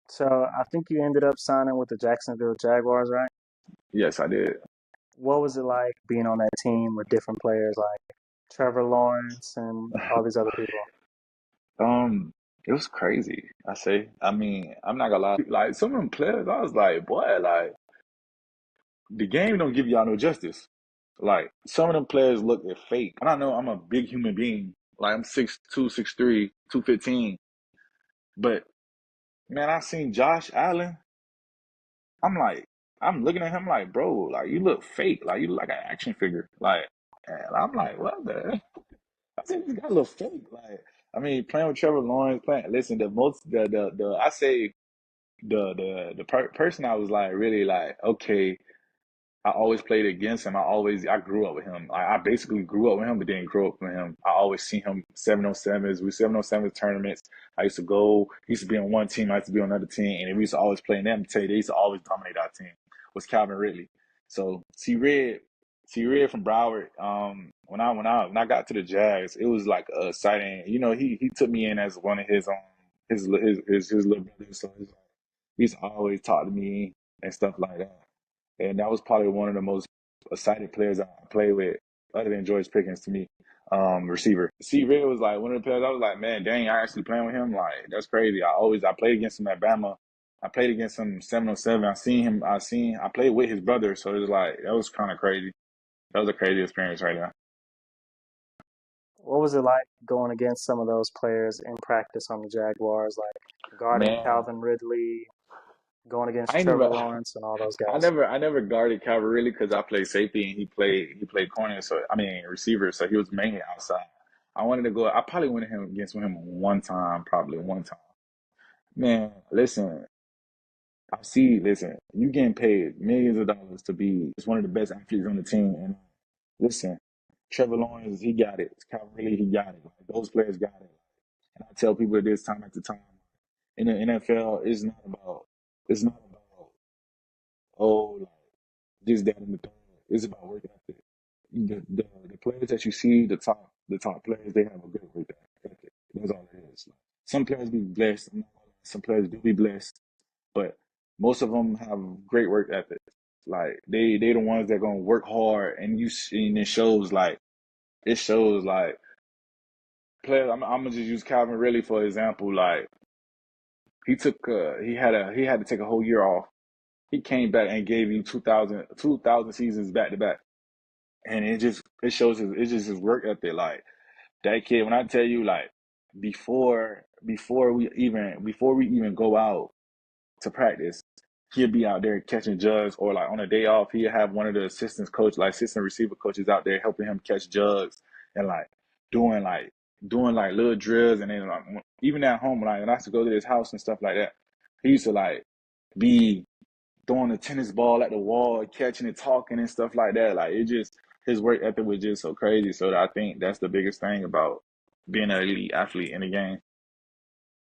So I think you ended up signing with the Jacksonville Jaguars, right? Yes, I did. What was it like being on that team with different players like Trevor Lawrence and all these other people? Um, it was crazy. I mean, I'm not gonna lie. Like some of them players, I was like, boy, like the game don't give y'all no justice. Like some of them players look they're fake. And I know I'm a big human being. Like I'm 6'2", 6'3", 215. But man, I seen Josh Allen. I'm like, I'm looking at him like, bro, like you look fake. Like you look like an action figure. Like, and I'm like, what the? I think this guy look fake. Like, I mean, playing with Trevor Lawrence, playing. Listen, the I say the person I was like really like, okay, I always played against him. I grew up with him. I basically grew up with him, but didn't grow up with him. I always seen him 7-on-7s. We 7-on-7 tournaments. I used to go. He used to be on one team. I used to be on another team, and we used to always play them. Tell you, they used to always dominate our team. Was Calvin Ridley. So T Red from Broward. When I got to the Jags, it was like exciting. You know, he took me in as one of his little brothers. So he's always talked to me and stuff like that. And that was probably one of the most excited players I played with, other than George Pickens to me, receiver. C. Red was like one of the players I was like, man, dang, I actually playing with him. Like, that's crazy. I played against him at Bama. I played against him 7-on-7. I played with his brother. So it was like, that was kind of crazy. That was a crazy experience right there. What was it like going against some of those players in practice on the Jaguars, like guarding Man, Calvin Ridley, going I against ain't Trevor never, Lawrence and all those guys? I never guarded Calvin really because I played safety and he played corner, so I mean receiver, so he was mainly outside. I wanted to go. I probably went against him one time, probably one time. Man, listen, listen, you getting paid millions of dollars to be just one of the best athletes on the team, and listen, Trevor Lawrence, he got it. Calvin Ridley, he got it. Like, those players got it. And I tell people this time after time, in the NFL, it's not about oh like this, that, and the third. It's about work ethic. The players that you see, the top players, they have a great work ethic. That's all it is. Like, some players be blessed. Some players do be blessed, but most of them have great work ethic. Like they the ones that gonna work hard, and it shows like players. I'm gonna just use Calvin really for example. Like he had to take a whole year off. He came back and gave you 2,000 seasons back to back. And it shows it's just his work ethic. Like that kid, when I tell you, like before we even go out to practice, he'll be out there catching jugs, or like on a day off, he'll have one of the assistant receiver coaches out there helping him catch jugs and like doing like doing like little drills, and then like even at home, like when I used to go to his house and stuff like that, he used to like be throwing a tennis ball at the wall, catching it, talking and stuff like that. Like it just his work ethic was just so crazy. So I think that's the biggest thing about being an elite athlete in the game.